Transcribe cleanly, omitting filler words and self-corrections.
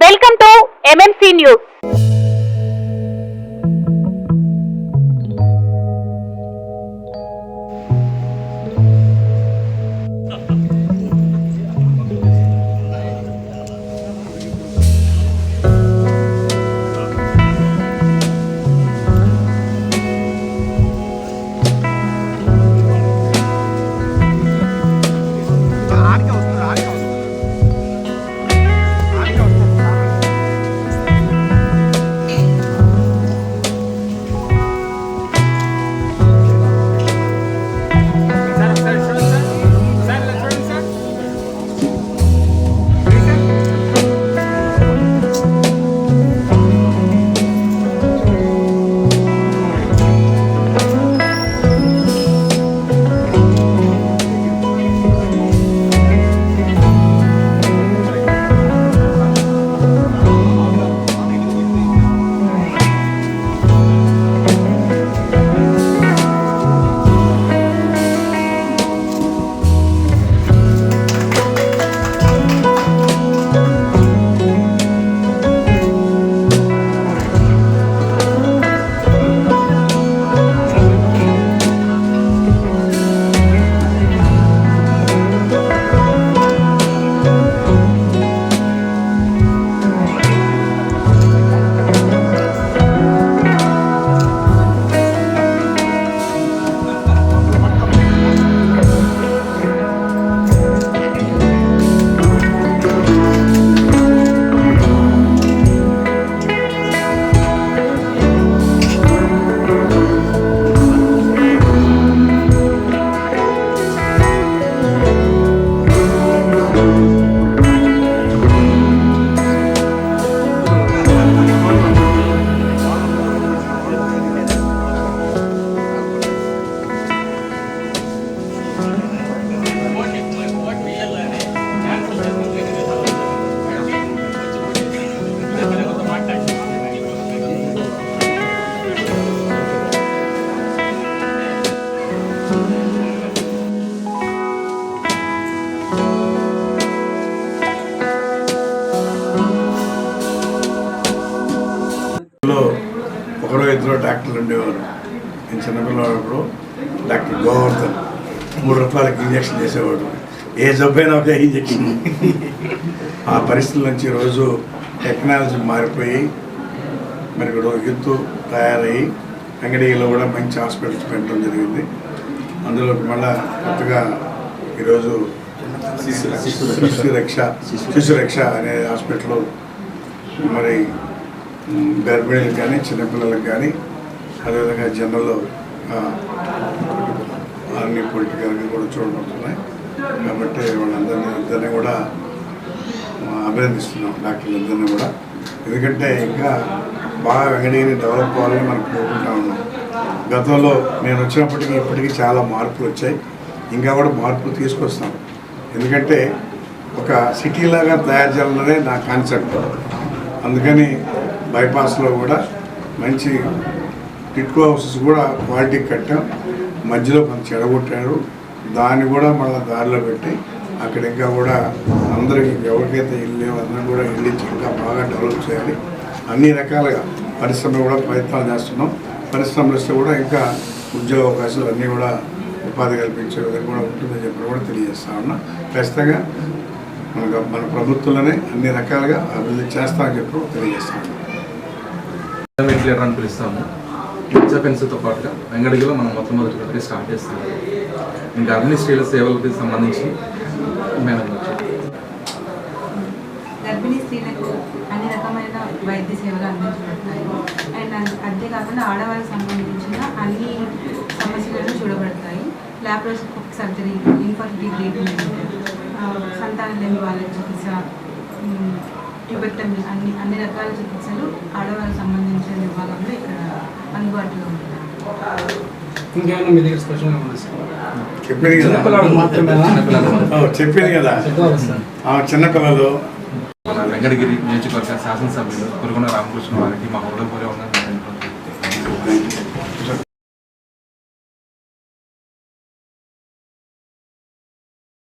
Welcome to MMC news. ఒకరో ఇద్దరు డాక్టర్లు ఉండేవారు. నేను చిన్నపిల్లవాడు డాక్టర్ గోవర్ధన్ 3 రూపాయలకి ఇంజక్షన్ చేసేవాడు. ఏ జబ్బైనా ఒకే ఇంజక్షన్. ఆ పరిస్థితుల నుంచి రోజు టెక్నాలజీ మారిపోయి మరి ఇక్కడ ఎత్తు తయారయ్యి వెంకటగిరిలో కూడా మంచి హాస్పిటల్స్ పెట్టడం జరిగింది. అందులోకి మళ్ళా కొత్తగా ఈరోజు శిశురక్ష అనే హాస్పిటల్ మరి గర్భిణీలకు కానీ చిన్నపిల్లలకు కానీ అదేవిధంగా జనరల్ అన్ని పొలిటికల్గా కూడా చూడబడుతున్నాయి. కాబట్టి వాళ్ళందరినీ కూడా అభినందిస్తున్నాం, డాక్టర్లందరినీ కూడా. ఎందుకంటే ఇంకా బాగా వెంకటగిరి డెవలప్ అవ్వాలని మనం కోరుకుంటా ఉన్నాం. గతంలో నేను వచ్చినప్పటికీ ఇప్పటికీ చాలా మార్పులు వచ్చాయి. ఇంకా కూడా మార్పులు తీసుకొస్తాం. ఎందుకంటే ఒక సిటీలాగా తయారు చేయాలన్నదే నా కాన్సెప్ట్. అందుకని బైపాస్లో కూడా మంచి టిట్కో హౌసెస్ కూడా క్వాలిటీ కట్టాం. మధ్యలో కొంచెం చెడగొట్టారు. దాన్ని కూడా మళ్ళీ దారిలో పెట్టి అక్కడ ఇంకా కూడా అందరికీ ఎవరికైతే ఇల్లు అందరం కూడా ఇల్లు ఇచ్చి ఇంకా బాగా డెవలప్ చేయాలి. అన్ని రకాలుగా పరిశ్రమలు కూడా ప్రయత్నాలు చేస్తున్నాం. పరిశ్రమలు వస్తే కూడా ఇంకా ఉద్యోగ అవకాశాలు అన్నీ కూడా ఉపాధి కల్పించే విధంగా కూడా ఉంటుందని చెప్పి కూడా తెలియజేస్తా ఉన్నా. ఖచ్చితంగా మన ప్రభుత్వంలోనే అన్ని రకాలుగా అభివృద్ధి చేస్తామని చెప్పి తెలియజేస్తాము. వెంటిలేటర్ అని పిలుస్తాము. హెచ్ఎఫ్ఎన్సీతో పాటుగా వెంకటగిరిలో మనం మొట్టమొదటిగా స్టార్ట్ చేస్తున్నాము. ఇంకా అన్ని స్త్రీల సేవలకి సంబంధించి మేడం గర్భిణీ స్త్రీలకు అన్ని రకమైన వైద్య సేవలు అందించబడతాయి. అండ్ అంతేకాకుండా ఆడవాళ్ళకి సంబంధించిన అన్ని సమస్యలను చూడబడతాయి. లాప్రోస్కోపిక్ సర్జరీ, ఇన్ఫర్టిలిటీ ట్రీట్మెంట్, సంతానం లేని వాళ్ళ చికిత్స, ట్యూబెక్టమీ, అన్ని రకాల చికిత్సలు ఆడవాళ్ళకి సంబంధించిన విభాగంలో ఇక్కడ అందుబాటులో ఉంటాయి. ఇంకేమైనా మీ దగ్గర స్పెషల్గా చెప్పింది కదా చిన్నపిల్లలు. వెంకటగిరి నియోజకవర్గ శాసనసభ్యులు కురుగున రామకృష్ణ వారికి మా హోదాపూరే ఉన్న